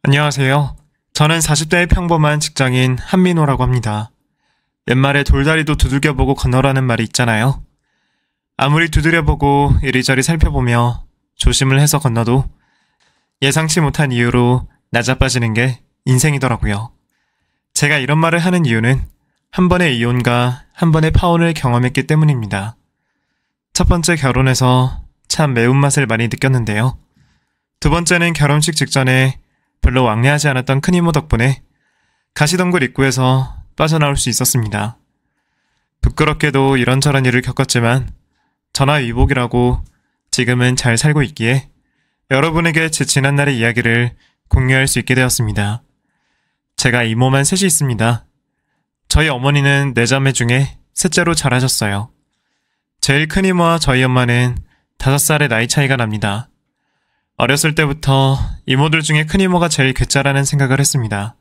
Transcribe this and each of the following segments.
안녕하세요. 저는 40대의 평범한 직장인 한민호라고 합니다. 옛말에 돌다리도 두들겨보고 건너라는 말이 있잖아요. 아무리 두드려보고 이리저리 살펴보며 조심을 해서 건너도 예상치 못한 이유로 나자빠지는 게 인생이더라고요. 제가 이런 말을 하는 이유는 한 번의 이혼과 한 번의 파혼을 경험했기 때문입니다. 첫 번째 결혼해서 참 매운맛을 많이 느꼈는데요. 두 번째는 결혼식 직전에 별로 왕래하지 않았던 큰이모 덕분에 가시덤굴 입구에서 빠져나올 수 있었습니다. 부끄럽게도 이런저런 일을 겪었지만 전화위복이라고 지금은 잘 살고 있기에 여러분에게 제 지난날의 이야기를 공유할 수 있게 되었습니다. 제가 이모만 셋이 있습니다. 저희 어머니는 네 자매 중에 셋째로 자라셨어요. 제일 큰 이모와 저희 엄마는 5살의 나이 차이가 납니다. 어렸을 때부터 이모들 중에 큰 이모가 제일 괴짜라는 생각을 했습니다.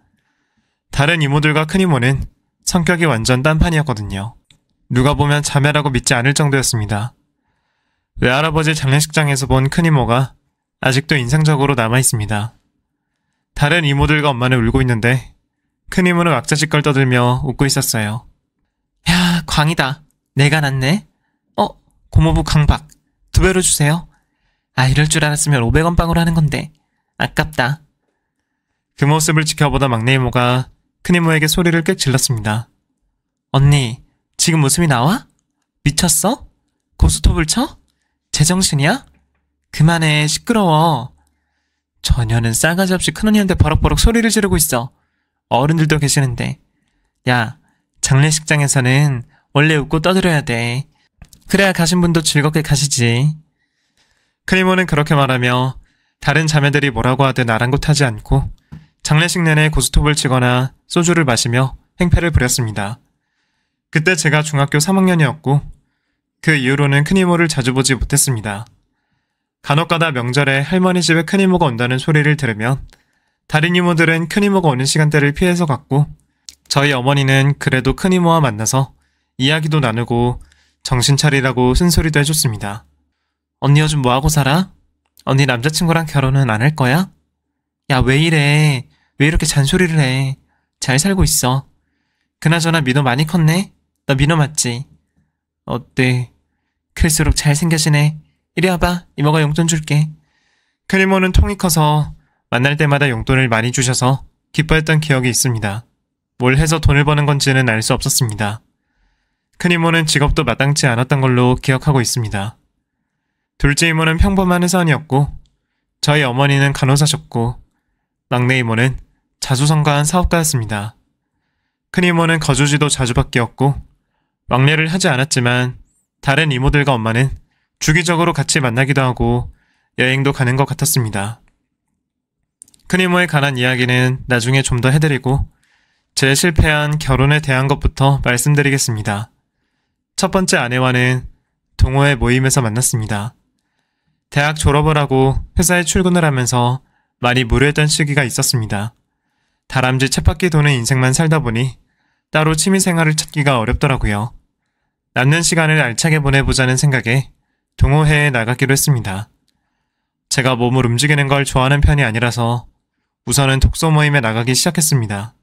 다른 이모들과 큰 이모는 성격이 완전 딴판이었거든요. 누가 보면 자매라고 믿지 않을 정도였습니다. 외할아버지 장례식장에서 본 큰 이모가 아직도 인상적으로 남아있습니다. 다른 이모들과 엄마는 울고 있는데 큰 이모는 왁자지껄 떠들며 웃고 있었어요. 야, 광이다. 내가 낫네. 고모부 강박. 2배로 주세요. 이럴 줄 알았으면 500원 빵으로 하는 건데 아깝다. 그 모습을 지켜보다 막내 이모가 큰 이모에게 소리를 꽤 질렀습니다. 언니, 지금 웃음이 나와? 미쳤어? 고스톱을 쳐? 제정신이야? 그만해, 시끄러워. 저녀는 싸가지 없이 큰언니한테 버럭버럭 소리를 지르고 있어. 어른들도 계시는데. 야, 장례식장에서는 원래 웃고 떠들어야 돼. 그래야 가신 분도 즐겁게 가시지. 큰 이모는 그렇게 말하며 다른 자매들이 뭐라고 하든 아랑곳하지 않고 장례식 내내 고스톱을 치거나 소주를 마시며 행패를 부렸습니다. 그때 제가 중학교 3학년이었고 그 이후로는 큰 이모를 자주 보지 못했습니다. 간혹가다 명절에 할머니 집에 큰 이모가 온다는 소리를 들으면 다른 이모들은 큰 이모가 오는 시간대를 피해서 갔고 저희 어머니는 그래도 큰 이모와 만나서 이야기도 나누고 정신 차리라고 쓴소리도 해줬습니다. 언니 요즘 뭐하고 살아? 언니 남자친구랑 결혼은 안 할 거야? 야, 왜 이래? 왜 이렇게 잔소리를 해? 잘 살고 있어. 그나저나 민호 많이 컸네? 너 민호 맞지? 어때? 클수록 잘생겨지네. 이리 와봐. 이모가 용돈 줄게. 큰 이모는 통이 커서 만날 때마다 용돈을 많이 주셔서 기뻐했던 기억이 있습니다. 뭘 해서 돈을 버는 건지는 알 수 없었습니다. 큰 이모는 직업도 마땅치 않았던 걸로 기억하고 있습니다. 둘째 이모는 평범한 회사원이었고 저희 어머니는 간호사셨고 막내 이모는 자수성가한 사업가였습니다. 큰 이모는 거주지도 자주 바뀌었고 왕래를 하지 않았지만 다른 이모들과 엄마는 주기적으로 같이 만나기도 하고 여행도 가는 것 같았습니다. 큰 이모에 관한 이야기는 나중에 좀 더 해드리고 제 실패한 결혼에 대한 것부터 말씀드리겠습니다. 첫 번째 아내와는 동호회 모임에서 만났습니다. 대학 졸업을 하고 회사에 출근을 하면서 많이 무료했던 시기가 있었습니다. 다람쥐 쳇바퀴 도는 인생만 살다 보니 따로 취미생활을 찾기가 어렵더라고요. 남는 시간을 알차게 보내보자는 생각에 동호회에 나가기로 했습니다. 제가 몸을 움직이는 걸 좋아하는 편이 아니라서 우선은 독서 모임에 나가기 시작했습니다.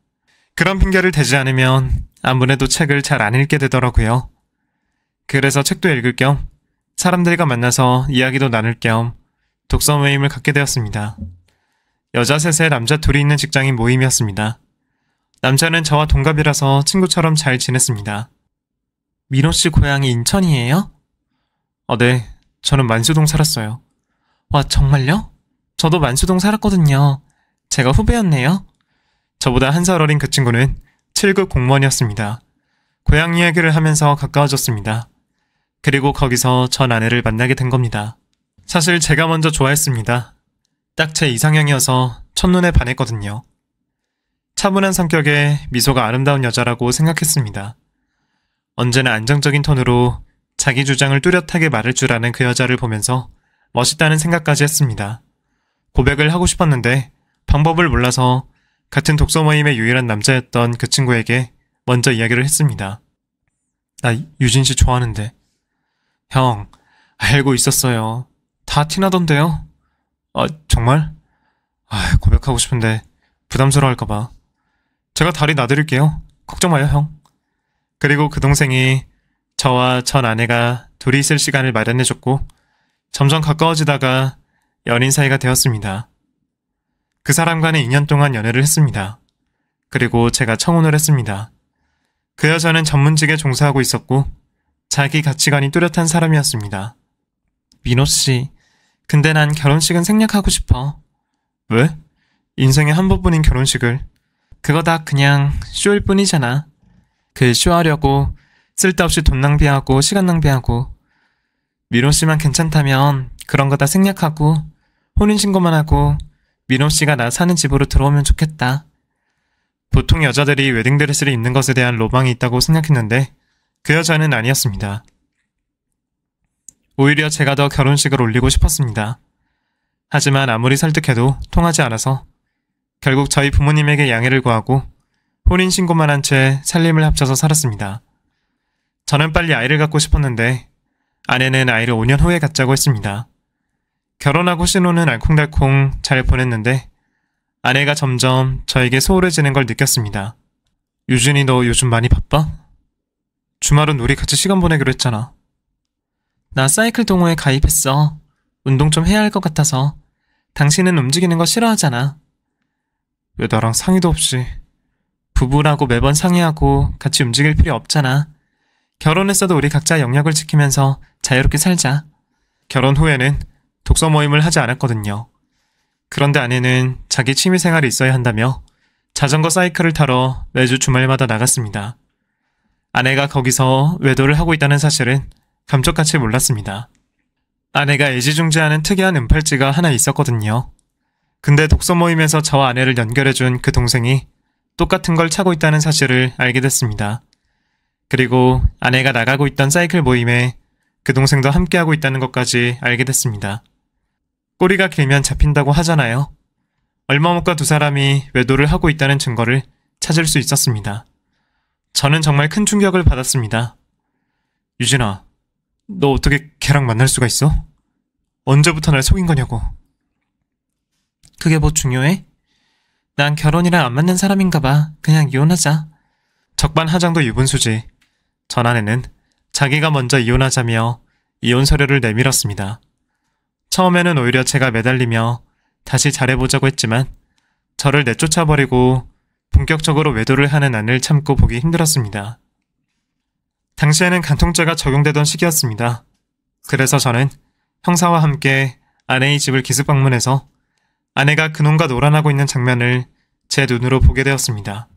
그런 핑계를 대지 않으면 아무래도 책을 잘 안 읽게 되더라고요. 그래서 책도 읽을 겸 사람들과 만나서 이야기도 나눌 겸 독서 모임을 갖게 되었습니다. 여자 3에 남자 2이 있는 직장인 모임이었습니다. 남자는 저와 동갑이라서 친구처럼 잘 지냈습니다. 민호씨 고향이 인천이에요? 네. 저는 만수동 살았어요. 와, 정말요? 저도 만수동 살았거든요. 제가 후배였네요. 저보다 1살 어린 그 친구는 7급 공무원이었습니다. 고향 이야기를 하면서 가까워졌습니다. 그리고 거기서 전 아내를 만나게 된 겁니다. 사실 제가 먼저 좋아했습니다. 딱 제 이상형이어서 첫눈에 반했거든요. 차분한 성격에 미소가 아름다운 여자라고 생각했습니다. 언제나 안정적인 톤으로 자기 주장을 뚜렷하게 말할 줄 아는 그 여자를 보면서 멋있다는 생각까지 했습니다. 고백을 하고 싶었는데 방법을 몰라서 같은 독서 모임의 유일한 남자였던 그 친구에게 먼저 이야기를 했습니다. 나 유진 씨 좋아하는데. 형, 알고 있었어요. 다 티나던데요? 정말? 고백하고 싶은데 부담스러워할까봐. 제가 다리 놔드릴게요. 걱정 마요, 형. 그리고 그 동생이 저와 전 아내가 둘이 있을 시간을 마련해줬고 점점 가까워지다가 연인 사이가 되었습니다. 그 사람과는 2년 동안 연애를 했습니다. 그리고 제가 청혼을 했습니다. 그 여자는 전문직에 종사하고 있었고 자기 가치관이 뚜렷한 사람이었습니다. 민호 씨, 근데 난 결혼식은 생략하고 싶어. 왜? 인생에 한 번뿐인 결혼식을. 그거 다 그냥 쇼일 뿐이잖아. 그 쇼하려고 쓸데없이 돈 낭비하고 시간 낭비하고. 민호 씨만 괜찮다면 그런 거 다 생략하고 혼인신고만 하고 민호 씨가 나 사는 집으로 들어오면 좋겠다. 보통 여자들이 웨딩드레스를 입는 것에 대한 로망이 있다고 생각했는데 그 여자는 아니었습니다. 오히려 제가 더 결혼식을 올리고 싶었습니다. 하지만 아무리 설득해도 통하지 않아서 결국 저희 부모님에게 양해를 구하고 혼인신고만 한 채 살림을 합쳐서 살았습니다. 저는 빨리 아이를 갖고 싶었는데 아내는 아이를 5년 후에 갖자고 했습니다. 결혼하고 신혼은 알콩달콩 잘 보냈는데 아내가 점점 저에게 소홀해지는 걸 느꼈습니다. 유진이, 너 요즘 많이 바빠? 주말은 우리 같이 시간 보내기로 했잖아. 나 사이클 동호회 가입했어. 운동 좀 해야 할 것 같아서. 당신은 움직이는 거 싫어하잖아. 왜 나랑 상의도 없이. 부부라고 매번 상의하고 같이 움직일 필요 없잖아. 결혼했어도 우리 각자 영역을 지키면서 자유롭게 살자. 결혼 후에는 독서 모임을 하지 않았거든요. 그런데 아내는 자기 취미생활이 있어야 한다며 자전거 사이클을 타러 매주 주말마다 나갔습니다. 아내가 거기서 외도를 하고 있다는 사실은 감쪽같이 몰랐습니다. 아내가 애지중지하는 특이한 은팔찌가 하나 있었거든요. 근데 독서 모임에서 저와 아내를 연결해준 그 동생이 똑같은 걸 차고 있다는 사실을 알게 됐습니다. 그리고 아내가 나가고 있던 사이클 모임에 그 동생도 함께하고 있다는 것까지 알게 됐습니다. 꼬리가 길면 잡힌다고 하잖아요. 얼마 못 가 두 사람이 외도를 하고 있다는 증거를 찾을 수 있었습니다. 저는 정말 큰 충격을 받았습니다. 유진아, 너 어떻게 걔랑 만날 수가 있어? 언제부터 날 속인 거냐고. 그게 뭐 중요해? 난 결혼이랑 안 맞는 사람인가 봐. 그냥 이혼하자. 적반하장도 유분수지. 전 아내는 자기가 먼저 이혼하자며 이혼 서류를 내밀었습니다. 처음에는 오히려 제가 매달리며 다시 잘해보자고 했지만 저를 내쫓아버리고 본격적으로 외도를 하는 아내를 참고 보기 힘들었습니다. 당시에는 간통죄가 적용되던 시기였습니다. 그래서 저는 형사와 함께 아내의 집을 기습 방문해서 아내가 그놈과 놀아나고 있는 장면을 제 눈으로 보게 되었습니다.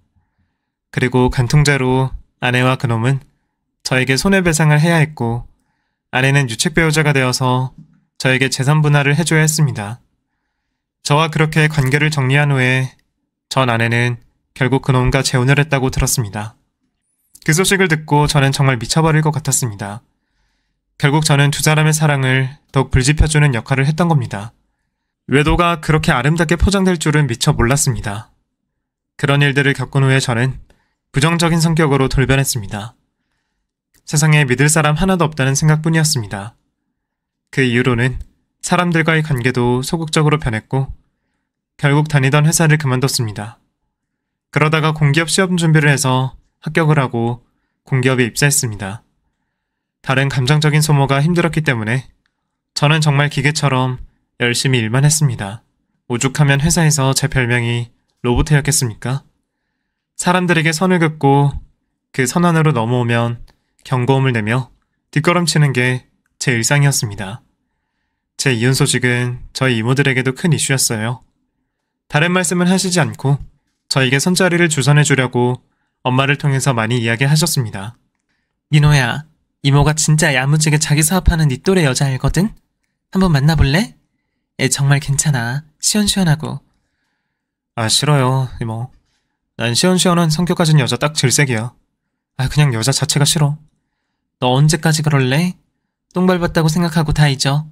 그리고 간통죄로 아내와 그놈은 저에게 손해배상을 해야 했고 아내는 유책배우자가 되어서 저에게 재산 분할을 해줘야 했습니다. 저와 그렇게 관계를 정리한 후에 전 아내는 결국 그놈과 재혼을 했다고 들었습니다. 그 소식을 듣고 저는 정말 미쳐버릴 것 같았습니다. 결국 저는 두 사람의 사랑을 더욱 불지펴주는 역할을 했던 겁니다. 외도가 그렇게 아름답게 포장될 줄은 미처 몰랐습니다. 그런 일들을 겪은 후에 저는 부정적인 성격으로 돌변했습니다. 세상에 믿을 사람 하나도 없다는 생각뿐이었습니다. 그 이후로는 사람들과의 관계도 소극적으로 변했고 결국 다니던 회사를 그만뒀습니다. 그러다가 공기업 시험 준비를 해서 합격을 하고 공기업에 입사했습니다. 다른 감정적인 소모가 힘들었기 때문에 저는 정말 기계처럼 열심히 일만 했습니다. 오죽하면 회사에서 제 별명이 로봇이었겠습니까? 사람들에게 선을 긋고 그 선 안으로 넘어오면 경고음을 내며 뒷걸음치는 게 제 일상이었습니다. 제 이혼 소식은 저희 이모들에게도 큰 이슈였어요. 다른 말씀은 하시지 않고 저에게 손자리를 주선해 주려고 엄마를 통해서 많이 이야기하셨습니다. 민호야, 이모가 진짜 야무지게 자기 사업하는 네 또래 여자 알거든? 한번 만나볼래? 애 정말 괜찮아. 시원시원하고. 아, 싫어요, 이모. 난 시원시원한 성격 가진 여자 딱 질색이야. 그냥 여자 자체가 싫어. 너 언제까지 그럴래? 똥 밟았다고 생각하고 다 잊어.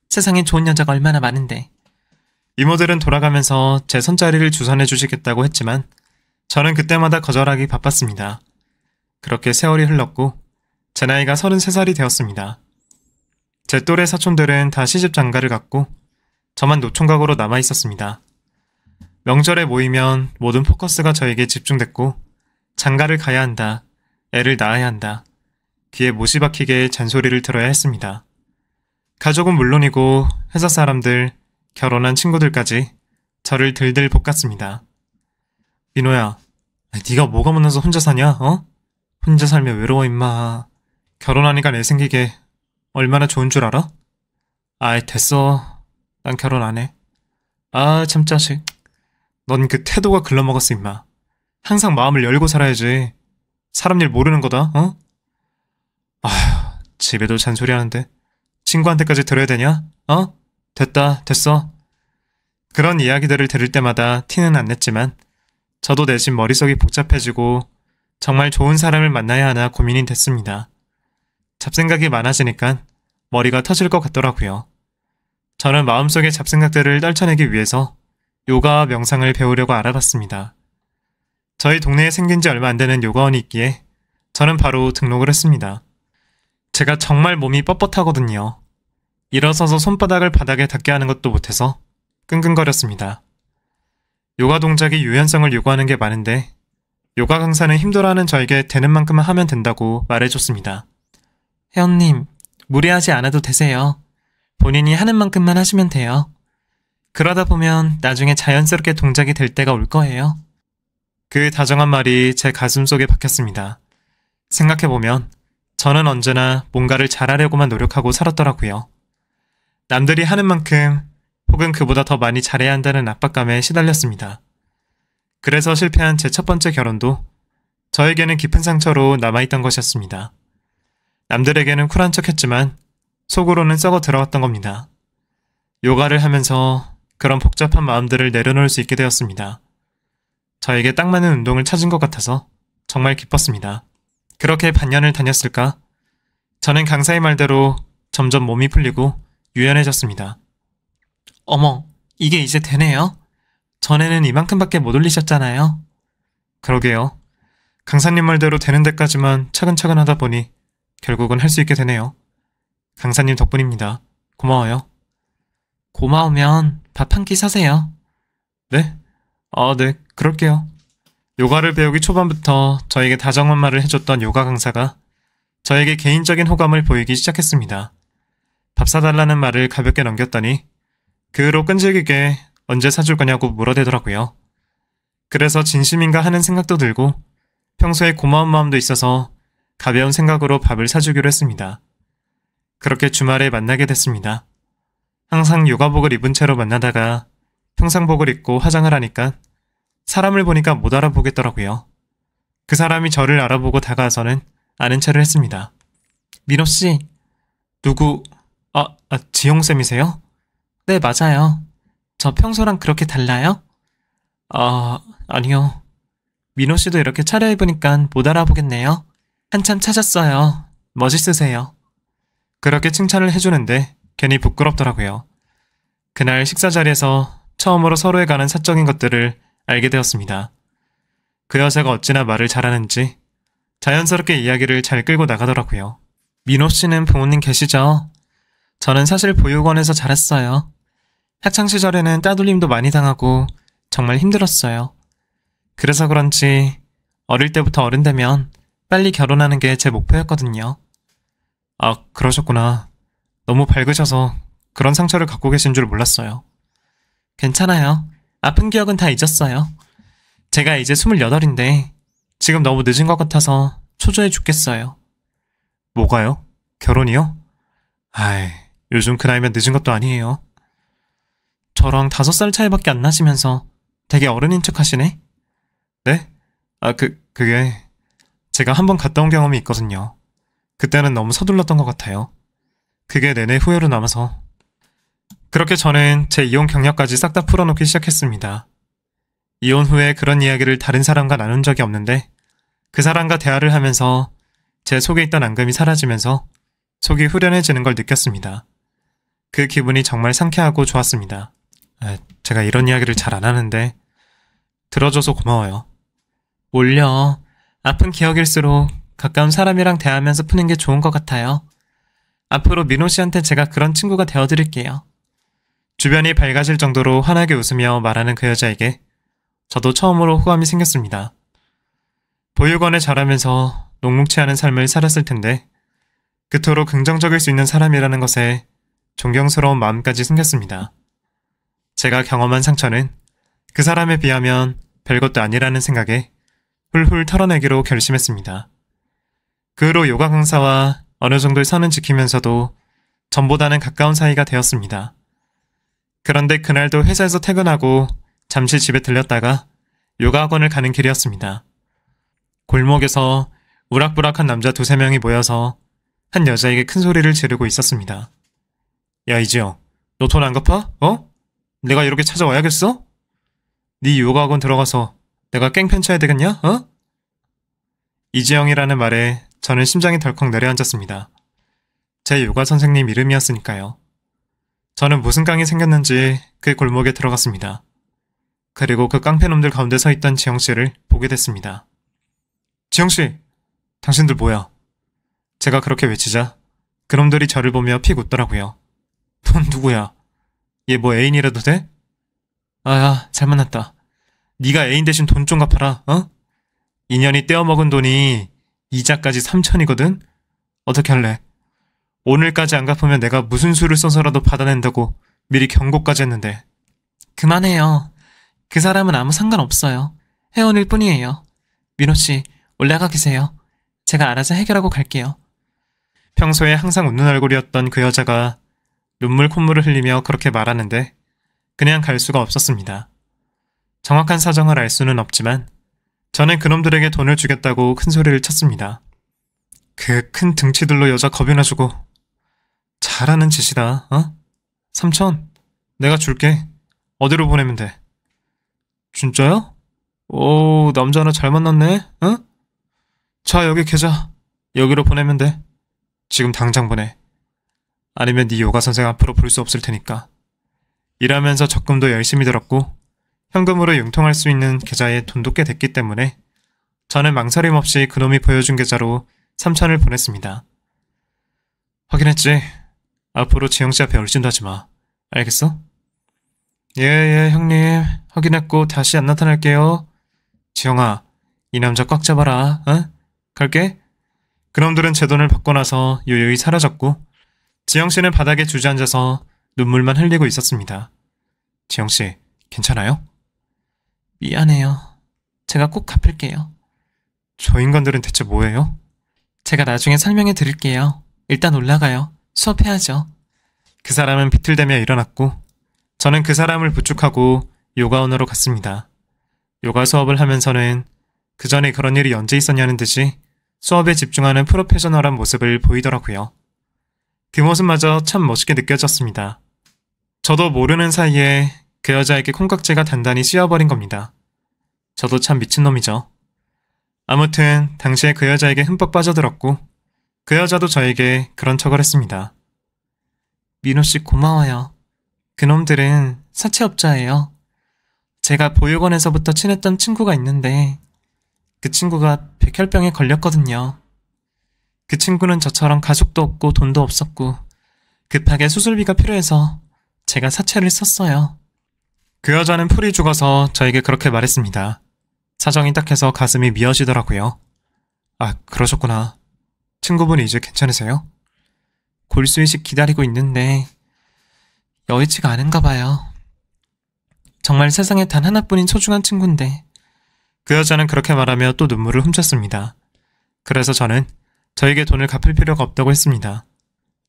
세상에 좋은 여자가 얼마나 많은데. 이모들은 돌아가면서 제 손자리를 주선해 주시겠다고 했지만 저는 그때마다 거절하기 바빴습니다. 그렇게 세월이 흘렀고 제 나이가 33살이 되었습니다. 제 또래 사촌들은 다 시집 장가를 갔고 저만 노총각으로 남아있었습니다. 명절에 모이면 모든 포커스가 저에게 집중됐고 장가를 가야 한다. 애를 낳아야 한다. 귀에 못이 박히게 잔소리를 들어야 했습니다. 가족은 물론이고 회사 사람들, 결혼한 친구들까지 저를 들들 볶았습니다. 민호야, 네가 뭐가 못나서 혼자 사냐? 어? 혼자 살면 외로워 임마. 결혼하니까 애 생기게 얼마나 좋은 줄 알아? 아이 됐어. 난 결혼 안 해. 아 참 자식. 넌 그 태도가 글러먹었어 임마. 항상 마음을 열고 살아야지. 사람 일 모르는 거다. 어? 아휴, 집에도 잔소리하는데 친구한테까지 들어야 되냐? 어? 됐어. 그런 이야기들을 들을 때마다 티는 안 냈지만 저도 내심 머릿속이 복잡해지고 정말 좋은 사람을 만나야 하나 고민이 됐습니다. 잡생각이 많아지니까 머리가 터질 것 같더라고요. 저는 마음속의 잡생각들을 떨쳐내기 위해서 요가와 명상을 배우려고 알아봤습니다. 저희 동네에 생긴 지 얼마 안 되는 요가원이 있기에 저는 바로 등록을 했습니다. 제가 정말 몸이 뻣뻣하거든요. 일어서서 손바닥을 바닥에 닿게 하는 것도 못해서 끙끙거렸습니다. 요가 동작이 유연성을 요구하는 게 많은데 요가 강사는 힘들어하는 저에게 되는 만큼만 하면 된다고 말해줬습니다. 회원님, 무리하지 않아도 되세요. 본인이 하는 만큼만 하시면 돼요. 그러다 보면 나중에 자연스럽게 동작이 될 때가 올 거예요. 그 다정한 말이 제 가슴 속에 박혔습니다. 생각해보면 저는 언제나 뭔가를 잘하려고만 노력하고 살았더라고요. 남들이 하는 만큼 혹은 그보다 더 많이 잘해야 한다는 압박감에 시달렸습니다. 그래서 실패한 제 첫 번째 결혼도 저에게는 깊은 상처로 남아있던 것이었습니다. 남들에게는 쿨한 척했지만 속으로는 썩어 들어갔던 겁니다. 요가를 하면서 그런 복잡한 마음들을 내려놓을 수 있게 되었습니다. 저에게 딱 맞는 운동을 찾은 것 같아서 정말 기뻤습니다. 그렇게 반년을 다녔을까? 저는 강사의 말대로 점점 몸이 풀리고 유연해졌습니다. 어머, 이게 이제 되네요? 전에는 이만큼밖에 못 올리셨잖아요. 그러게요. 강사님 말대로 되는 데까지만 차근차근 하다 보니 결국은 할 수 있게 되네요. 강사님 덕분입니다. 고마워요. 고마우면 밥 한 끼 사세요. 네? 네, 그럴게요. 요가를 배우기 초반부터 저에게 다정한 말을 해줬던 요가 강사가 저에게 개인적인 호감을 보이기 시작했습니다. 밥 사달라는 말을 가볍게 넘겼더니 그 후로 끈질기게 언제 사줄 거냐고 물어대더라고요. 그래서 진심인가 하는 생각도 들고 평소에 고마운 마음도 있어서 가벼운 생각으로 밥을 사주기로 했습니다. 그렇게 주말에 만나게 됐습니다. 항상 요가복을 입은 채로 만나다가 평상복을 입고 화장을 하니까 사람을 보니까 못 알아보겠더라고요. 그 사람이 저를 알아보고 다가와서는 아는 체를 했습니다. 민호씨, 누구... 지용쌤이세요? 네, 맞아요. 저 평소랑 그렇게 달라요? 아니요. 민호씨도 이렇게 차려입으니까 못 알아보겠네요. 한참 찾았어요. 멋있으세요. 그렇게 칭찬을 해주는데 괜히 부끄럽더라고요. 그날 식사 자리에서 처음으로 서로에 관한 사적인 것들을 알게 되었습니다. 그 여자가 어찌나 말을 잘하는지 자연스럽게 이야기를 잘 끌고 나가더라고요. 민호씨는 부모님 계시죠? 저는 사실 보육원에서 자랐어요. 학창시절에는 따돌림도 많이 당하고 정말 힘들었어요. 그래서 그런지 어릴 때부터 어른 되면 빨리 결혼하는 게 제 목표였거든요. 그러셨구나. 너무 밝으셔서 그런 상처를 갖고 계신 줄 몰랐어요. 괜찮아요. 아픈 기억은 다 잊었어요. 제가 이제 28인데 지금 너무 늦은 것 같아서 초조해 죽겠어요. 뭐가요? 결혼이요? 요즘 그 나이면 늦은 것도 아니에요. 저랑 5살 차이밖에 안 나시면서 되게 어른인 척 하시네? 네? 그게 제가 한번 갔다 온 경험이 있거든요. 그때는 너무 서둘렀던 것 같아요. 그게 내내 후회로 남아서. 그렇게 저는 제 이혼 경력까지 싹 다 풀어놓기 시작했습니다. 이혼 후에 그런 이야기를 다른 사람과 나눈 적이 없는데 그 사람과 대화를 하면서 제 속에 있던 앙금이 사라지면서 속이 후련해지는 걸 느꼈습니다. 그 기분이 정말 상쾌하고 좋았습니다. 제가 이런 이야기를 잘 안 하는데 들어줘서 고마워요. 몰려. 아픈 기억일수록 가까운 사람이랑 대화하면서 푸는 게 좋은 것 같아요. 앞으로 민호 씨한테 제가 그런 친구가 되어드릴게요. 주변이 밝아질 정도로 환하게 웃으며 말하는 그 여자에게 저도 처음으로 호감이 생겼습니다. 보육원에 자라면서 녹록치 않은 삶을 살았을 텐데 그토록 긍정적일 수 있는 사람이라는 것에 존경스러운 마음까지 생겼습니다. 제가 경험한 상처는 그 사람에 비하면 별것도 아니라는 생각에 훌훌 털어내기로 결심했습니다. 그 후로 요가 강사와 어느 정도의 선은 지키면서도 전보다는 가까운 사이가 되었습니다. 그런데 그날도 회사에서 퇴근하고 잠시 집에 들렸다가 요가 학원을 가는 길이었습니다. 골목에서 우락부락한 남자 2~3명이 모여서 한 여자에게 큰 소리를 지르고 있었습니다. 야 이지영, 너 돈 안 갚아? 어? 내가 이렇게 찾아와야겠어? 네 요가 학원 들어가서 내가 깽판 쳐야 되겠냐? 어? 이지영이라는 말에 저는 심장이 덜컥 내려앉았습니다. 제 요가 선생님 이름이었으니까요. 저는 무슨 깡이 생겼는지 그 골목에 들어갔습니다. 그리고 그 깡패놈들 가운데 서 있던 지영씨를 보게 됐습니다. 지영씨, 당신들 뭐야? 제가 그렇게 외치자 그놈들이 저를 보며 픽 웃더라고요. 넌 누구야? 얘 뭐 애인이라도 돼? 아야, 잘 만났다. 네가 애인 대신 돈 좀 갚아라, 어? 인연이 떼어먹은 돈이 이자까지 3천이거든? 어떻게 할래? 오늘까지 안 갚으면 내가 무슨 수를 써서라도 받아낸다고 미리 경고까지 했는데. 그만해요. 그 사람은 아무 상관없어요. 회원일 뿐이에요. 민호씨, 올라가 계세요. 제가 알아서 해결하고 갈게요. 평소에 항상 웃는 얼굴이었던 그 여자가 눈물 콧물을 흘리며 그렇게 말하는데 그냥 갈 수가 없었습니다. 정확한 사정을 알 수는 없지만 저는 그놈들에게 돈을 주겠다고 큰 소리를 쳤습니다. 그 큰 등치들로 여자 겁이나 주고. 잘하는 짓이다, 어? 3천, 내가 줄게. 어디로 보내면 돼? 진짜요? 오, 남자 하나 잘 만났네, 어? 자, 여기 계좌. 여기로 보내면 돼. 지금 당장 보내. 아니면 네 요가 선생 앞으로 볼 수 없을 테니까. 일하면서 적금도 열심히 들었고 현금으로 융통할 수 있는 계좌에 돈도 꽤 됐기 때문에 저는 망설임 없이 그놈이 보여준 계좌로 3천을 보냈습니다. 확인했지? 앞으로 지영씨 앞에 얼씬도 하지 마. 알겠어? 예, 형님. 확인했고 다시 안 나타날게요. 지영아, 이 남자 꽉 잡아라. 어? 갈게. 그놈들은 제 돈을 받고 나서 요요히 사라졌고 지영씨는 바닥에 주저앉아서 눈물만 흘리고 있었습니다. 지영씨, 괜찮아요? 미안해요. 제가 꼭 갚을게요. 저 인간들은 대체 뭐예요? 제가 나중에 설명해 드릴게요. 일단 올라가요. 수업해야죠. 그 사람은 비틀대며 일어났고 저는 그 사람을 부축하고 요가원으로 갔습니다. 요가 수업을 하면서는 그 전에 그런 일이 언제 있었냐는 듯이 수업에 집중하는 프로페셔널한 모습을 보이더라고요. 그 모습마저 참 멋있게 느껴졌습니다. 저도 모르는 사이에 그 여자에게 콩깍지가 단단히 씌어버린 겁니다. 저도 참 미친놈이죠. 아무튼 당시에 그 여자에게 흠뻑 빠져들었고 그 여자도 저에게 그런 척을 했습니다. 민호씨 고마워요. 그놈들은 사채업자예요. 제가 보육원에서부터 친했던 친구가 있는데 그 친구가 백혈병에 걸렸거든요. 그 친구는 저처럼 가족도 없고 돈도 없었고 급하게 수술비가 필요해서 제가 사채를 썼어요. 그 여자는 풀이 죽어서 저에게 그렇게 말했습니다. 사정이 딱해서 가슴이 미어지더라고요. 아, 그러셨구나. 친구분이 이제 괜찮으세요? 골수이식 기다리고 있는데 여의치가 않은가 봐요. 정말 세상에 단 하나뿐인 소중한 친구인데. 그 여자는 그렇게 말하며 또 눈물을 훔쳤습니다. 그래서 저는 저에게 돈을 갚을 필요가 없다고 했습니다.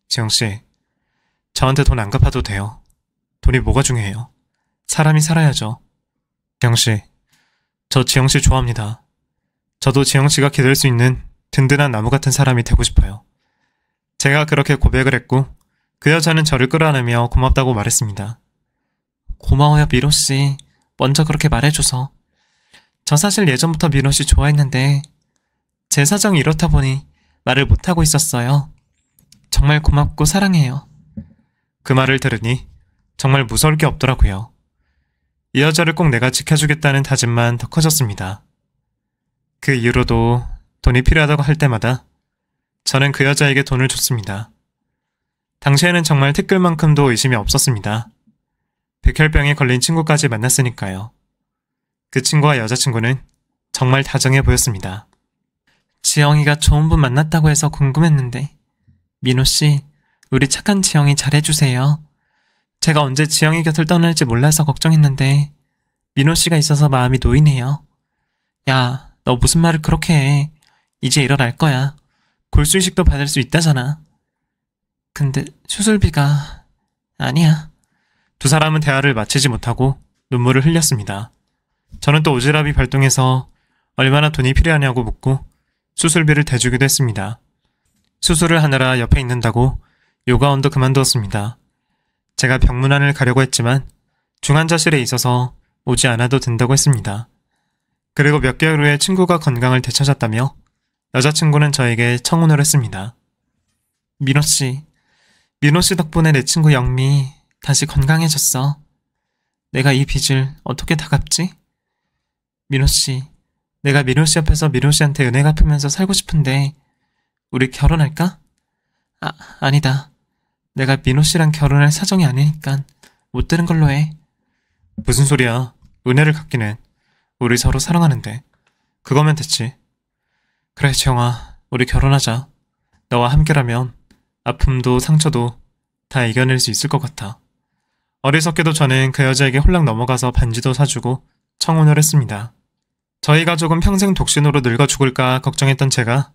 지영씨, 저한테 돈 안 갚아도 돼요. 돈이 뭐가 중요해요? 사람이 살아야죠. 지영씨, 저 지영씨 좋아합니다. 저도 지영씨가 기댈 수 있는 든든한 나무 같은 사람이 되고 싶어요. 제가 그렇게 고백을 했고 그 여자는 저를 끌어안으며 고맙다고 말했습니다. 고마워요, 미로씨. 먼저 그렇게 말해줘서. 저 사실 예전부터 민호씨 좋아했는데 제 사정이 이렇다 보니 말을 못하고 있었어요. 정말 고맙고 사랑해요. 그 말을 들으니 정말 무서울 게 없더라고요. 이 여자를 꼭 내가 지켜주겠다는 다짐만 더 커졌습니다. 그 이후로도 돈이 필요하다고 할 때마다 저는 그 여자에게 돈을 줬습니다. 당시에는 정말 티끌만큼도 의심이 없었습니다. 백혈병에 걸린 친구까지 만났으니까요. 그 친구와 여자친구는 정말 다정해 보였습니다. 지영이가 좋은 분 만났다고 해서 궁금했는데 민호씨, 우리 착한 지영이 잘해주세요. 제가 언제 지영이 곁을 떠날지 몰라서 걱정했는데 민호씨가 있어서 마음이 놓이네요. 야, 너 무슨 말을 그렇게 해. 이제 일어날 거야. 골수이식도 받을 수 있다잖아. 근데 수술비가... 아니야. 두 사람은 대화를 마치지 못하고 눈물을 흘렸습니다. 저는 또 오지랖이 발동해서 얼마나 돈이 필요하냐고 묻고 수술비를 대주기도 했습니다. 수술을 하느라 옆에 있는다고 요가원도 그만두었습니다. 제가 병문안을 가려고 했지만 중환자실에 있어서 오지 않아도 된다고 했습니다. 그리고 몇 개월 후에 친구가 건강을 되찾았다며 여자친구는 저에게 청혼을 했습니다. 민호씨, 민호씨 덕분에 내 친구 영미 다시 건강해졌어. 내가 이 빚을 어떻게 다 갚지? 민호씨, 내가 민호씨 옆에서 민호씨한테 은혜 갚으면서 살고 싶은데 우리 결혼할까? 아니다. 내가 민호씨랑 결혼할 사정이 아니니까 못 되는 걸로 해. 무슨 소리야. 은혜를 갚기는. 우리 서로 사랑하는데. 그거면 됐지. 그래, 지영아. 우리 결혼하자. 너와 함께라면 아픔도 상처도 다 이겨낼 수 있을 것 같아. 어리석게도 저는 그 여자에게 홀랑 넘어가서 반지도 사주고 청혼을 했습니다. 저희 가족은 평생 독신으로 늙어 죽을까 걱정했던 제가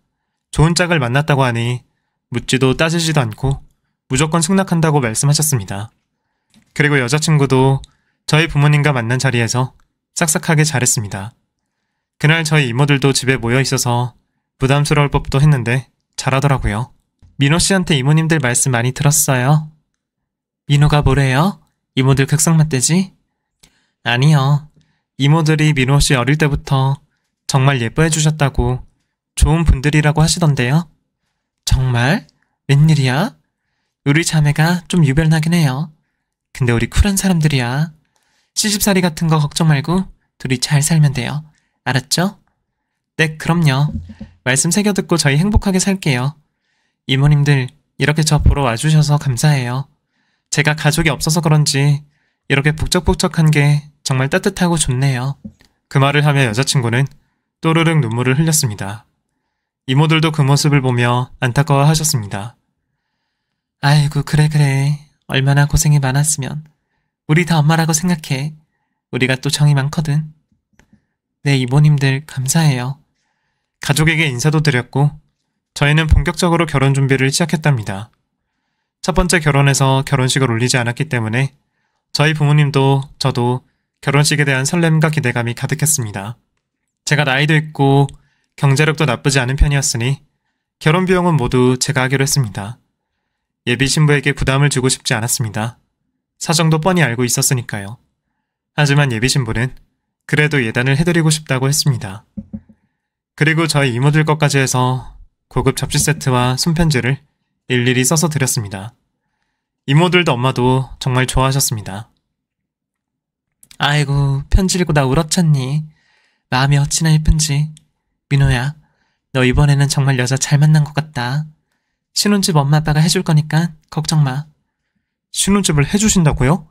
좋은 짝을 만났다고 하니 묻지도 따지지도 않고 무조건 승낙한다고 말씀하셨습니다. 그리고 여자친구도 저희 부모님과 만난 자리에서 싹싹하게 잘했습니다. 그날 저희 이모들도 집에 모여 있어서 부담스러울 법도 했는데 잘하더라고요. 민호 씨한테 이모님들 말씀 많이 들었어요. 민호가 뭐래요? 이모들 극성맞대지? 아니요. 이모들이 민호 씨 어릴 때부터 정말 예뻐해 주셨다고 좋은 분들이라고 하시던데요. 정말? 웬일이야? 우리 자매가 좀 유별나긴 해요. 근데 우리 쿨한 사람들이야. 시집살이 같은 거 걱정 말고 둘이 잘 살면 돼요. 알았죠? 네, 그럼요. 말씀 새겨 듣고 저희 행복하게 살게요. 이모님들 이렇게 저 보러 와주셔서 감사해요. 제가 가족이 없어서 그런지 이렇게 북적북적한 게 정말 따뜻하고 좋네요. 그 말을 하며 여자친구는 또르륵 눈물을 흘렸습니다. 이모들도 그 모습을 보며 안타까워 하셨습니다. 아이고, 그래. 얼마나 고생이 많았으면. 우리 다 엄마라고 생각해. 우리가 또 정이 많거든. 네, 이모님들 감사해요. 가족에게 인사도 드렸고 저희는 본격적으로 결혼 준비를 시작했답니다. 첫 번째 결혼에서 결혼식을 올리지 않았기 때문에 저희 부모님도 저도 결혼식에 대한 설렘과 기대감이 가득했습니다. 제가 나이도 있고 경제력도 나쁘지 않은 편이었으니 결혼 비용은 모두 제가 하기로 했습니다. 예비 신부에게 부담을 주고 싶지 않았습니다. 사정도 뻔히 알고 있었으니까요. 하지만 예비 신부는 그래도 예단을 해드리고 싶다고 했습니다. 그리고 저희 이모들 것까지 해서 고급 접시 세트와 손편지를 일일이 써서 드렸습니다. 이모들도 엄마도 정말 좋아하셨습니다. 아이고, 편지 읽고 나 울었잖니. 마음이 어찌나 예쁜지. 민호야, 너 이번에는 정말 여자 잘 만난 것 같다. 신혼집 엄마 아빠가 해줄 거니까 걱정 마. 신혼집을 해주신다고요?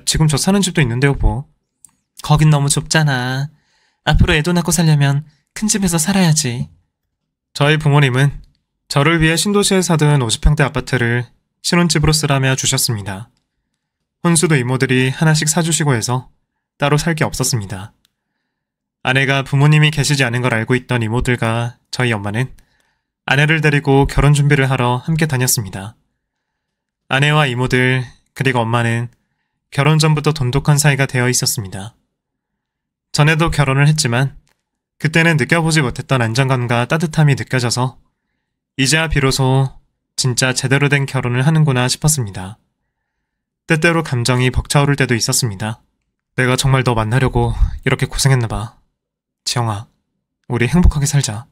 지금 저 사는 집도 있는데요, 뭐. 거긴 너무 좁잖아. 앞으로 애도 낳고 살려면 큰 집에서 살아야지. 저희 부모님은 저를 위해 신도시에 사둔 50평대 아파트를 신혼집으로 쓰라며 주셨습니다. 혼수도 이모들이 하나씩 사주시고 해서 따로 살 게 없었습니다. 아내가 부모님이 계시지 않은 걸 알고 있던 이모들과 저희 엄마는 아내를 데리고 결혼 준비를 하러 함께 다녔습니다. 아내와 이모들 그리고 엄마는 결혼 전부터 돈독한 사이가 되어 있었습니다. 전에도 결혼을 했지만 그때는 느껴보지 못했던 안정감과 따뜻함이 느껴져서 이제야 비로소 진짜 제대로 된 결혼을 하는구나 싶었습니다. 때때로 감정이 벅차오를 때도 있었습니다. 내가 정말 너 만나려고 이렇게 고생했나봐. 지영아, 우리 행복하게 살자.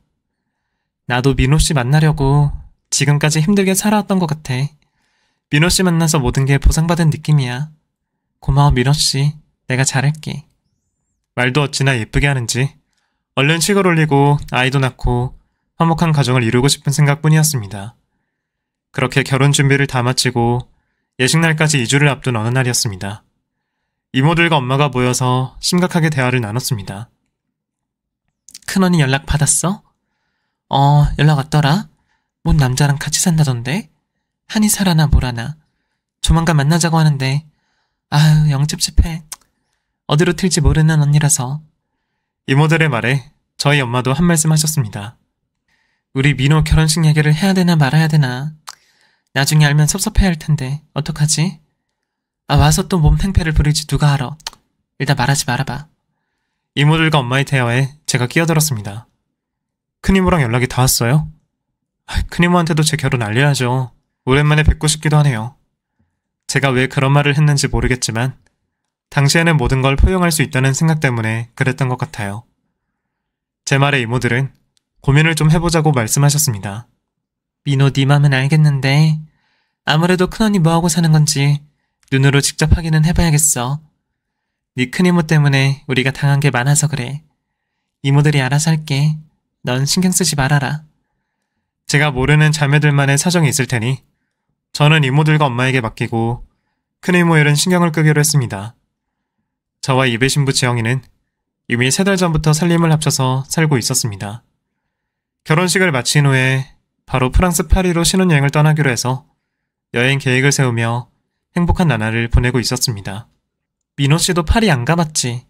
나도 민호씨 만나려고 지금까지 힘들게 살아왔던 것 같아. 민호씨 만나서 모든 게 보상받은 느낌이야. 고마워, 민호씨. 내가 잘할게. 말도 어찌나 예쁘게 하는지 얼른 식을 올리고 아이도 낳고 화목한 가정을 이루고 싶은 생각뿐이었습니다. 그렇게 결혼 준비를 다 마치고 예식날까지 2주를 앞둔 어느 날이었습니다. 이모들과 엄마가 모여서 심각하게 대화를 나눴습니다. 큰언니 연락 받았어? 연락 왔더라. 뭔 남자랑 같이 산다던데? 한의사라나 뭐라나. 조만간 만나자고 하는데 아유 영 찝찝해. 어디로 튈지 모르는 언니라서. 이모들의 말에 저희 엄마도 한 말씀 하셨습니다. 우리 민호 결혼식 얘기를 해야 되나 말아야 되나. 나중에 알면 섭섭해 할 텐데 어떡하지? 와서 또 몸 팽패를 부릴지 누가 알아. 일단 말하지 말아봐. 이모들과 엄마의 대화에 제가 끼어들었습니다. 큰이모랑 연락이 닿았어요? 큰이모한테도 제 결혼 알려야죠. 오랜만에 뵙고 싶기도 하네요. 제가 왜 그런 말을 했는지 모르겠지만 당시에는 모든 걸 포용할 수 있다는 생각 때문에 그랬던 것 같아요. 제 말에 이모들은 고민을 좀 해보자고 말씀하셨습니다. 민호 네 맘은 알겠는데 아무래도 큰언니 뭐하고 사는 건지 눈으로 직접 확인은 해봐야겠어. 네 큰이모 때문에 우리가 당한 게 많아서 그래. 이모들이 알아서 할게. 넌 신경 쓰지 말아라. 제가 모르는 자매들만의 사정이 있을 테니 저는 이모들과 엄마에게 맡기고 큰이모 일은 신경을 끄기로 했습니다. 저와 이배 신부 지영이는 이미 3달 전부터 살림을 합쳐서 살고 있었습니다. 결혼식을 마친 후에 바로 프랑스 파리로 신혼여행을 떠나기로 해서 여행 계획을 세우며 행복한 나날을 보내고 있었습니다. 민호 씨도 파리 안 가봤지?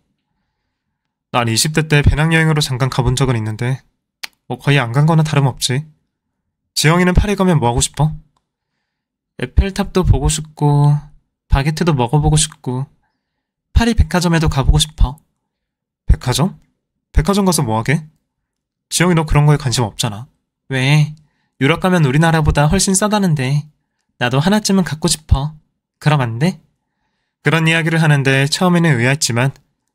난 20대 때 배낭여행으로 잠깐 가본 적은 있는데 거의 안 간 거나 다름없지. 지영이는 파리 가면 뭐 하고 싶어? 에펠탑도 보고 싶고 바게트도 먹어보고 싶고 파리 백화점에도 가보고 싶어. 백화점? 백화점 가서 뭐 하게? 지영이 너 그런 거에 관심 없잖아. 왜? 유럽 가면 우리나라보다 훨씬 싸다는데 나도 하나쯤은 갖고 싶어. 그럼 안 돼? 그런 이야기를 하는데 처음에는 의아했지만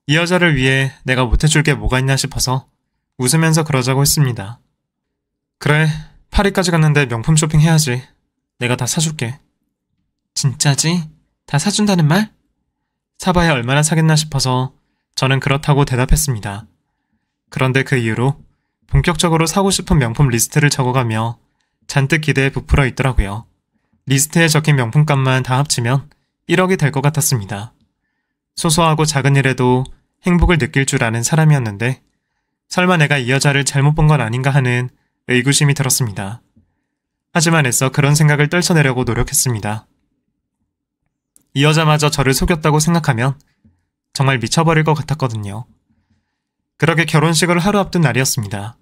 이 여자를 위해 내가 못해줄 게 뭐가 있나 싶어서 웃으면서 그러자고 했습니다. 그래, 파리까지 갔는데 명품 쇼핑 해야지. 내가 다 사줄게. 진짜지? 다 사준다는 말? 사봐야 얼마나 사겠나 싶어서 저는 그렇다고 대답했습니다. 그런데 그 이후로 본격적으로 사고 싶은 명품 리스트를 적어가며 잔뜩 기대에 부풀어 있더라고요. 리스트에 적힌 명품값만 다 합치면 1억이 될 것 같았습니다. 소소하고 작은 일에도 행복을 느낄 줄 아는 사람이었는데 설마 내가 이 여자를 잘못 본 건 아닌가 하는 의구심이 들었습니다. 하지만 애써 그런 생각을 떨쳐내려고 노력했습니다. 이 여자마저 저를 속였다고 생각하면 정말 미쳐버릴 것 같았거든요. 그렇게 결혼식을 하루 앞둔 날이었습니다.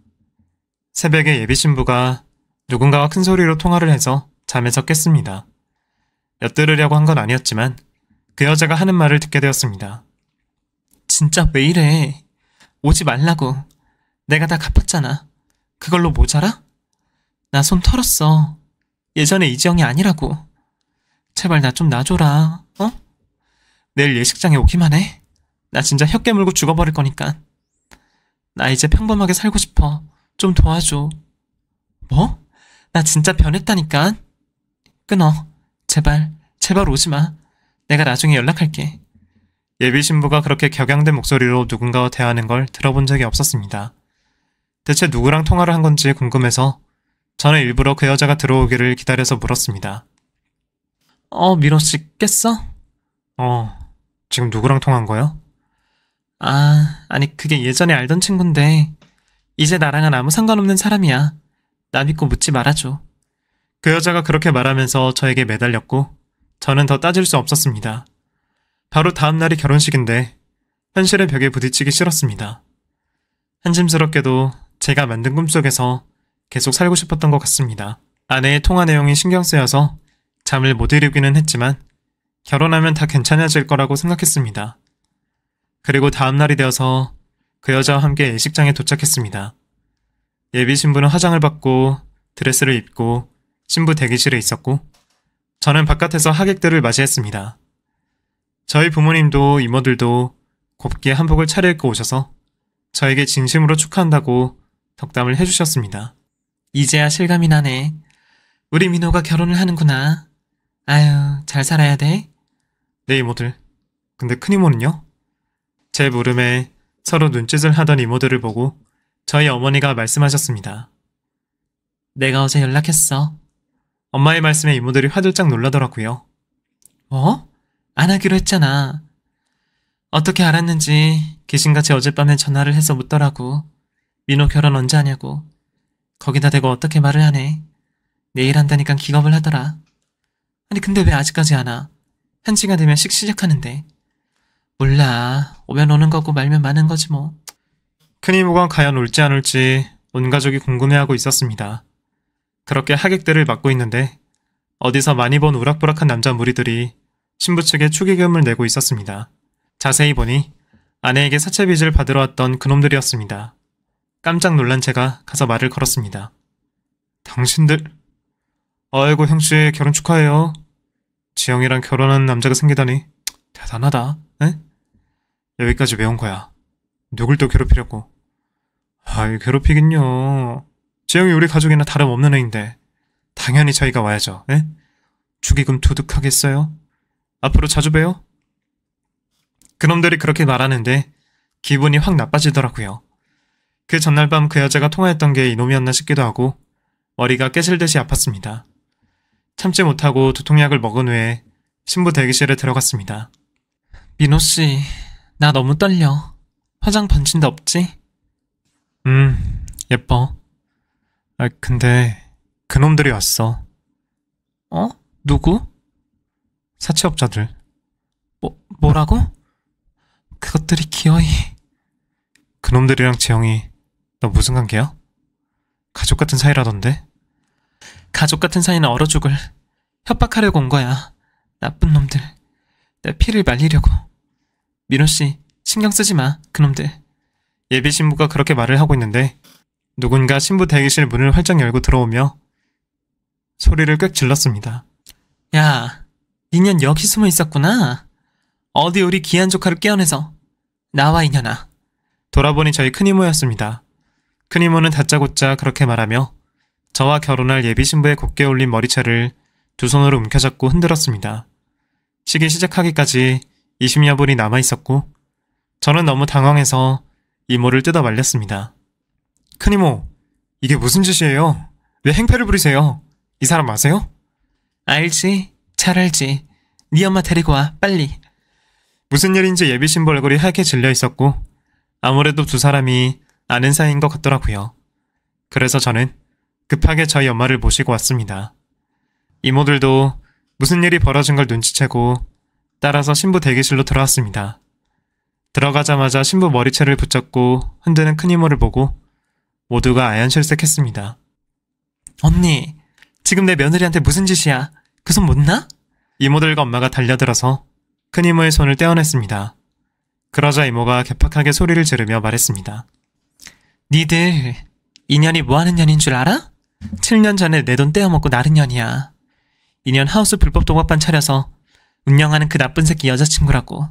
새벽에 예비 신부가 누군가와 큰 소리로 통화를 해서 잠에서 깼습니다. 엿들으려고 한 건 아니었지만 그 여자가 하는 말을 듣게 되었습니다. 진짜 왜 이래? 오지 말라고. 내가 다 갚았잖아. 그걸로 모자라? 나 손 털었어. 예전에 이지영이 아니라고. 제발 나 좀 놔줘라. 내일 예식장에 오기만 해. 나 진짜 혀 깨물고 죽어버릴 거니까. 나 이제 평범하게 살고 싶어. 좀 도와줘. 뭐? 나 진짜 변했다니까. 끊어. 제발, 제발 오지 마. 내가 나중에 연락할게. 예비 신부가 그렇게 격양된 목소리로 누군가와 대하는 걸 들어본 적이 없었습니다. 대체 누구랑 통화를 한 건지 궁금해서 저는 일부러 그 여자가 들어오기를 기다려서 물었습니다. 민호씨 깼어? 지금 누구랑 통화한 거야? 아니 그게 예전에 알던 친구인데 이제 나랑은 아무 상관없는 사람이야. 나 믿고 묻지 말아줘. 그 여자가 그렇게 말하면서 저에게 매달렸고 저는 더 따질 수 없었습니다. 바로 다음 날이 결혼식인데 현실의 벽에 부딪히기 싫었습니다. 한심스럽게도 제가 만든 꿈속에서 계속 살고 싶었던 것 같습니다. 아내의 통화 내용이 신경 쓰여서 잠을 못 이루기는 했지만 결혼하면 다 괜찮아질 거라고 생각했습니다. 그리고 다음 날이 되어서 그 여자와 함께 예식장에 도착했습니다. 예비 신부는 화장을 받고 드레스를 입고 신부 대기실에 있었고 저는 바깥에서 하객들을 맞이했습니다. 저희 부모님도 이모들도 곱게 한복을 차려입고 오셔서 저에게 진심으로 축하한다고 덕담을 해주셨습니다. 이제야 실감이 나네. 우리 민호가 결혼을 하는구나. 아유, 잘 살아야 돼. 네 이모들. 근데 큰이모는요? 제 물음에 서로 눈짓을 하던 이모들을 보고 저희 어머니가 말씀하셨습니다. 내가 어제 연락했어. 엄마의 말씀에 이모들이 화들짝 놀라더라고요. 뭐? 안 하기로 했잖아. 어떻게 알았는지 귀신같이 어젯밤에 전화를 해서 묻더라고. 민호 결혼 언제 하냐고. 거기다 대고 어떻게 말을 하네. 내일 한다니까 기겁을 하더라. 아니 근데 왜 아직까지 안 와? 1시가 되면 시작하는데. 몰라. 오면 오는 거고 말면 마는 거지 뭐. 큰이모가 과연 올지 안 올지 온 가족이 궁금해하고 있었습니다. 그렇게 하객들을 맡고 있는데 어디서 많이 본 우락부락한 남자 무리들이 신부 측에 축의금을 내고 있었습니다. 자세히 보니 아내에게 사채빚을 받으러 왔던 그놈들이었습니다. 깜짝 놀란 제가 가서 말을 걸었습니다. 당신들... 아이고 형씨 결혼 축하해요. 지영이랑 결혼한 남자가 생기다니 대단하다. 에? 여기까지 왜 온 거야? 누굴 또 괴롭히려고? 아이 괴롭히긴요. 지영이 우리 가족이나 다름없는 애인데 당연히 저희가 와야죠. 에? 축의금 두둑하겠어요? 앞으로 자주 봬요. 그놈들이 그렇게 말하는데 기분이 확 나빠지더라고요. 그 전날 밤 그 여자가 통화했던 게 이놈이었나 싶기도 하고 머리가 깨질듯이 아팠습니다. 참지 못하고 두통약을 먹은 후에 신부 대기실에 들어갔습니다. 민호씨, 나 너무 떨려. 화장 번진 데 없지? 예뻐. 아, 근데 그놈들이 왔어. 어? 누구? 사채업자들. 뭐라고? 그것들이 기어이... 그놈들이랑 지영이 너 무슨 관계야? 가족 같은 사이라던데? 가족 같은 사이는 얼어 죽을. 협박하려고 온 거야. 나쁜 놈들. 내 피를 말리려고. 민호씨, 신경 쓰지 마, 그놈들. 예비 신부가 그렇게 말을 하고 있는데 누군가 신부 대기실 문을 활짝 열고 들어오며 소리를 꽥 질렀습니다. 야, 이년 여기 숨어 있었구나. 어디 우리 귀한 조카를 깨어내서. 나와 이년아. 돌아보니 저희 큰이모였습니다. 큰이모는 다짜고짜 그렇게 말하며 저와 결혼할 예비 신부의 곱게 올린 머리채를 두 손으로 움켜잡고 흔들었습니다. 시기 시작하기까지 20여 분이 남아있었고 저는 너무 당황해서 이모를 뜯어 말렸습니다. 큰이모, 이게 무슨 짓이에요? 왜 행패를 부리세요? 이 사람 아세요? 알지? 잘 알지. 네 엄마 데리고 와, 빨리. 무슨 일인지 예비 신부 얼굴이 하얗게 질려 있었고 아무래도 두 사람이 아는 사이인 것 같더라고요. 그래서 저는 급하게 저희 엄마를 모시고 왔습니다. 이모들도 무슨 일이 벌어진 걸 눈치채고 따라서 신부 대기실로 들어왔습니다. 들어가자마자 신부 머리채를 붙잡고 흔드는 큰이모를 보고 모두가 아연실색했습니다. 언니, 지금 내 며느리한테 무슨 짓이야? 그 손 못 나? 이모들과 엄마가 달려들어서 큰이모의 손을 떼어냈습니다. 그러자 이모가 개팍하게 소리를 지르며 말했습니다. 니들 인연이 뭐하는 년인 줄 알아? 7년 전에 내 돈 떼어먹고 나른 년이야. 인연 하우스 불법 도박반 차려서 운영하는 그 나쁜 새끼 여자친구라고.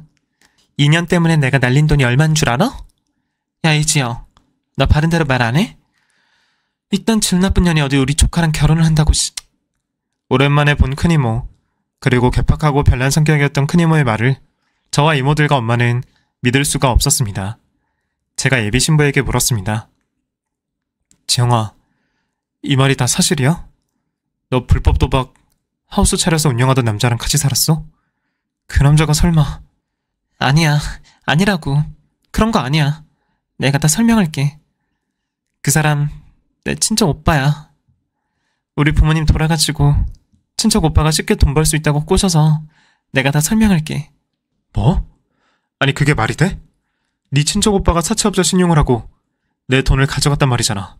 2년 때문에 내가 날린 돈이 얼마인 줄 알아? 야 이지영, 너 바른 대로 말 안 해? 이딴 질 나쁜 년이 어디 우리 조카랑 결혼을 한다고. 오랜만에 본 큰이모, 그리고 개팍하고 별난 성격이었던 큰이모의 말을 저와 이모들과 엄마는 믿을 수가 없었습니다. 제가 예비 신부에게 물었습니다. 지영아, 이 말이 다 사실이야? 너 불법 도박 하우스 차려서 운영하던 남자랑 같이 살았어? 그 남자가 설마... 아니야, 아니라고. 그런 거 아니야. 내가 다 설명할게. 그 사람 내 친척 오빠야. 우리 부모님 돌아가시고 친척 오빠가 쉽게 돈 벌 수 있다고 꼬셔서 내가 다 설명할게. 뭐? 아니 그게 말이 돼? 네 친척 오빠가 사채업자 신용을 하고 내 돈을 가져갔단 말이잖아.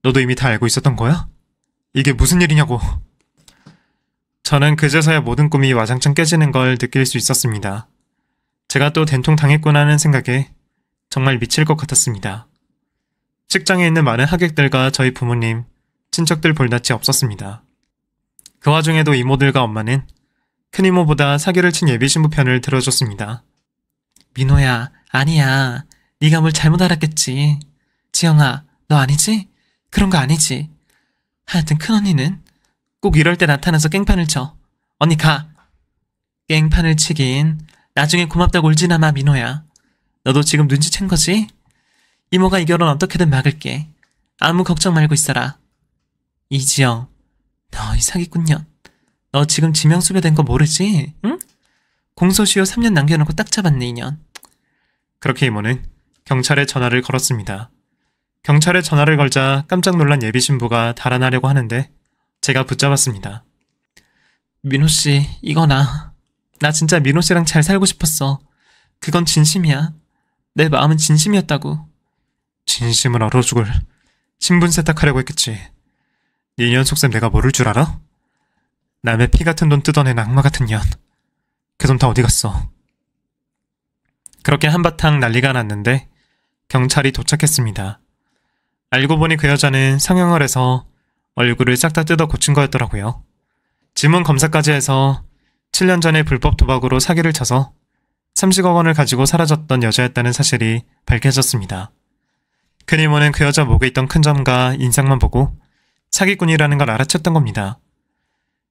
너도 이미 다 알고 있었던 거야? 이게 무슨 일이냐고. 저는 그제서야 모든 꿈이 와장창 깨지는 걸 느낄 수 있었습니다. 제가 또 된통 당했구나 하는 생각에 정말 미칠 것 같았습니다. 식장에 있는 많은 하객들과 저희 부모님, 친척들 볼낯이 없었습니다. 그 와중에도 이모들과 엄마는 큰이모보다 사기를 친 예비신부 편을 들어줬습니다. 민호야, 아니야. 네가 뭘 잘못 알았겠지. 지영아, 너 아니지? 그런 거 아니지. 하여튼 큰언니는 꼭 이럴 때 나타나서 깽판을 쳐. 언니 가. 깽판을 치긴 나중에 고맙다고 울지나 마, 민호야. 너도 지금 눈치챈 거지? 이모가 이 결혼 어떻게든 막을게. 아무 걱정 말고 있어라. 이지영, 너 이 사기꾼년. 너 지금 지명수배 된 거 모르지? 응? 공소시효 3년 남겨놓고 딱 잡았네, 인연. 그렇게 이모는 경찰에 전화를 걸었습니다. 경찰에 전화를 걸자 깜짝 놀란 예비 신부가 달아나려고 하는데 제가 붙잡았습니다. 민호씨, 이거 나 진짜 민호씨랑 잘 살고 싶었어. 그건 진심이야. 내 마음은 진심이었다고. 진심은 얼어 죽을. 신분 세탁하려고 했겠지. 네 년 속셈 내가 모를 줄 알아? 남의 피 같은 돈 뜯어낸 악마 같은 년. 그 돈 다 어디 갔어? 그렇게 한바탕 난리가 났는데 경찰이 도착했습니다. 알고 보니 그 여자는 성형을 해서 얼굴을 싹 다 뜯어 고친 거였더라고요. 지문 검사까지 해서 7년 전에 불법 도박으로 사기를 쳐서 30억 원을 가지고 사라졌던 여자였다는 사실이 밝혀졌습니다. 큰 이모는 그 여자 목에 있던 큰 점과 인상만 보고 사기꾼이라는 걸 알아챘던 겁니다.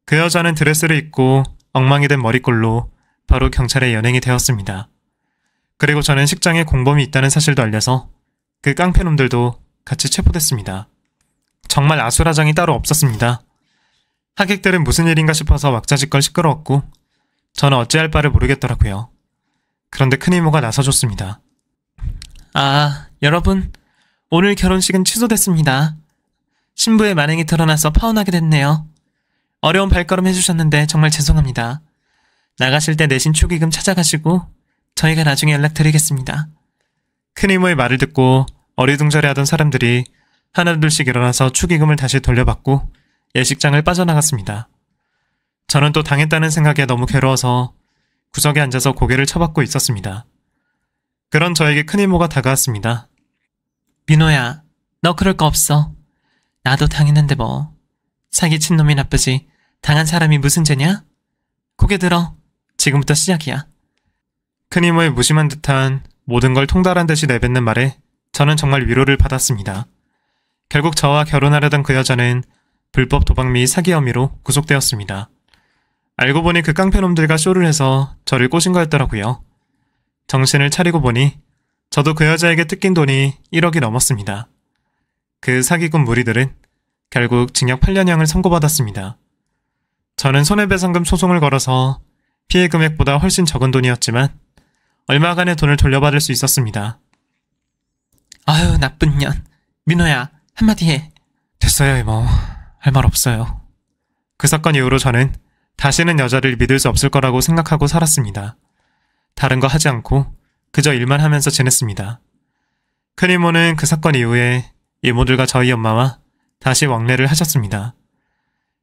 그 여자는 드레스를 입고 엉망이 된 머리꼴로 바로 경찰에 연행이 되었습니다. 그리고 저는 식장에 공범이 있다는 사실도 알려서 그 깡패놈들도 같이 체포됐습니다. 정말 아수라장이 따로 없었습니다. 하객들은 무슨 일인가 싶어서 왁자지껄 시끄러웠고 저는 어찌할 바를 모르겠더라고요. 그런데 큰 이모가 나서줬습니다. 아, 여러분, 오늘 결혼식은 취소됐습니다. 신부의 만행이 드러나서 파혼하게 됐네요. 어려운 발걸음 해주셨는데 정말 죄송합니다. 나가실 때 내신 축의금 찾아가시고 저희가 나중에 연락드리겠습니다. 큰 이모의 말을 듣고 어리둥절해하던 사람들이 하나둘씩 일어나서 축의금을 다시 돌려받고 예식장을 빠져나갔습니다. 저는 또 당했다는 생각에 너무 괴로워서 구석에 앉아서 고개를 쳐박고 있었습니다. 그런 저에게 큰 이모가 다가왔습니다. 민호야, 너 그럴 거 없어. 나도 당했는데 뭐. 사기친 놈이 나쁘지 당한 사람이 무슨 죄냐? 고개 들어. 지금부터 시작이야. 큰 이모의 무심한 듯한 모든 걸 통달한 듯이 내뱉는 말에 저는 정말 위로를 받았습니다. 결국 저와 결혼하려던 그 여자는 불법 도박 및 사기 혐의로 구속되었습니다. 알고 보니 그 깡패놈들과 쇼를 해서 저를 꼬신 거였더라고요. 정신을 차리고 보니 저도 그 여자에게 뜯긴 돈이 1억이 넘었습니다. 그 사기꾼 무리들은 결국 징역 8년형을 선고받았습니다. 저는 손해배상금 소송을 걸어서 피해 금액보다 훨씬 적은 돈이었지만 얼마간의 돈을 돌려받을 수 있었습니다. 아유, 나쁜 년. 민호야, 한마디 해. 됐어요, 이모. 할 말 없어요. 그 사건 이후로 저는 다시는 여자를 믿을 수 없을 거라고 생각하고 살았습니다. 다른 거 하지 않고 그저 일만 하면서 지냈습니다. 큰 이모는 그 사건 이후에 이모들과 저희 엄마와 다시 왕래를 하셨습니다.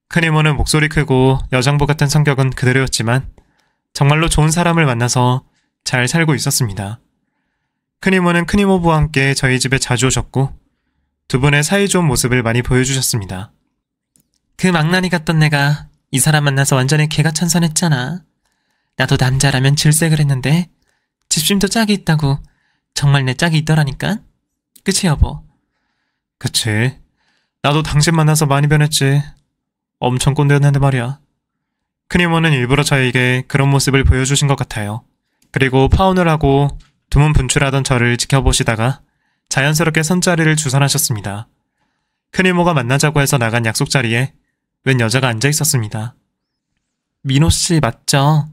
큰 이모는 목소리 크고 여장부 같은 성격은 그대로였지만 정말로 좋은 사람을 만나서 잘 살고 있었습니다. 큰 이모는 큰 이모부와 함께 저희 집에 자주 오셨고 두 분의 사이좋은 모습을 많이 보여주셨습니다. 그 망나니 같던 내가 이 사람 만나서 완전히 개가천선했잖아. 나도 남자라면 질색을 했는데 집심도 짝이 있다고. 정말 내 짝이 있더라니까. 그치 여보? 그치. 나도 당신 만나서 많이 변했지. 엄청 꼰대였는데 말이야. 큰 이모는 일부러 저에게 그런 모습을 보여주신 것 같아요. 그리고 파혼을 하고 두문 분출하던 저를 지켜보시다가 자연스럽게 선자리를 주선하셨습니다. 큰 이모가 만나자고 해서 나간 약속 자리에 웬 여자가 앉아 있었습니다. 민호씨 맞죠?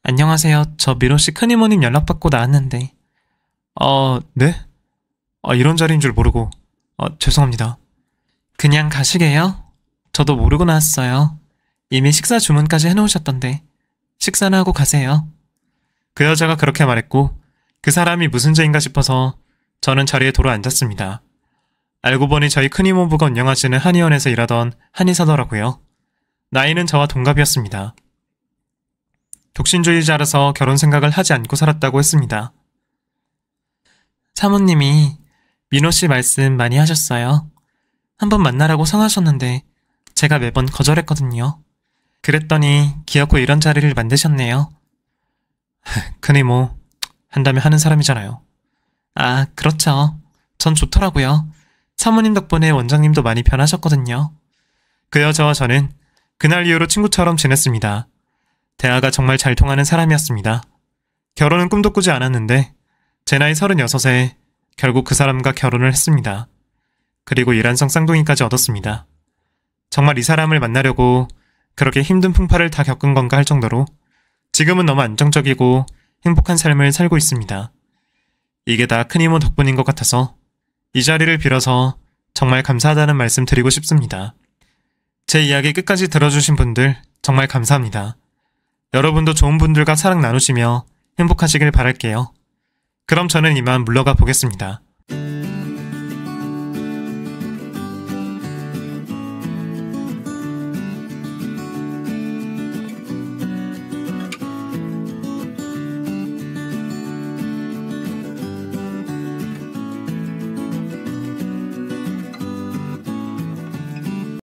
안녕하세요. 저 민호씨 큰이모님 연락받고 나왔는데. 네? 이런 자리인 줄 모르고. 죄송합니다. 그냥 가시게요? 저도 모르고 나왔어요. 이미 식사 주문까지 해놓으셨던데. 식사나 하고 가세요. 그 여자가 그렇게 말했고 그 사람이 무슨 죄인가 싶어서 저는 자리에 도로 앉았습니다. 알고 보니 저희 큰이모부가 운영하시는 한의원에서 일하던 한의사더라고요. 나이는 저와 동갑이었습니다. 독신주의자라서 결혼 생각을 하지 않고 살았다고 했습니다. 사모님이 민호씨 말씀 많이 하셨어요. 한번 만나라고 성하셨는데 제가 매번 거절했거든요. 그랬더니 기어코 이런 자리를 만드셨네요. 큰이모, 한다면 하는 사람이잖아요. 아, 그렇죠. 전 좋더라고요. 사모님 덕분에 원장님도 많이 변하셨거든요. 그 여자와 저는 그날 이후로 친구처럼 지냈습니다. 대화가 정말 잘 통하는 사람이었습니다. 결혼은 꿈도 꾸지 않았는데 제 나이 36에 결국 그 사람과 결혼을 했습니다. 그리고 일란성 쌍둥이까지 얻었습니다. 정말 이 사람을 만나려고 그렇게 힘든 풍파를 다 겪은 건가 할 정도로 지금은 너무 안정적이고 행복한 삶을 살고 있습니다. 이게 다 큰 이모 덕분인 것 같아서 이 자리를 빌어서 정말 감사하다는 말씀 드리고 싶습니다. 제 이야기 끝까지 들어주신 분들 정말 감사합니다. 여러분도 좋은 분들과 사랑 나누시며 행복하시길 바랄게요. 그럼 저는 이만 물러가 보겠습니다.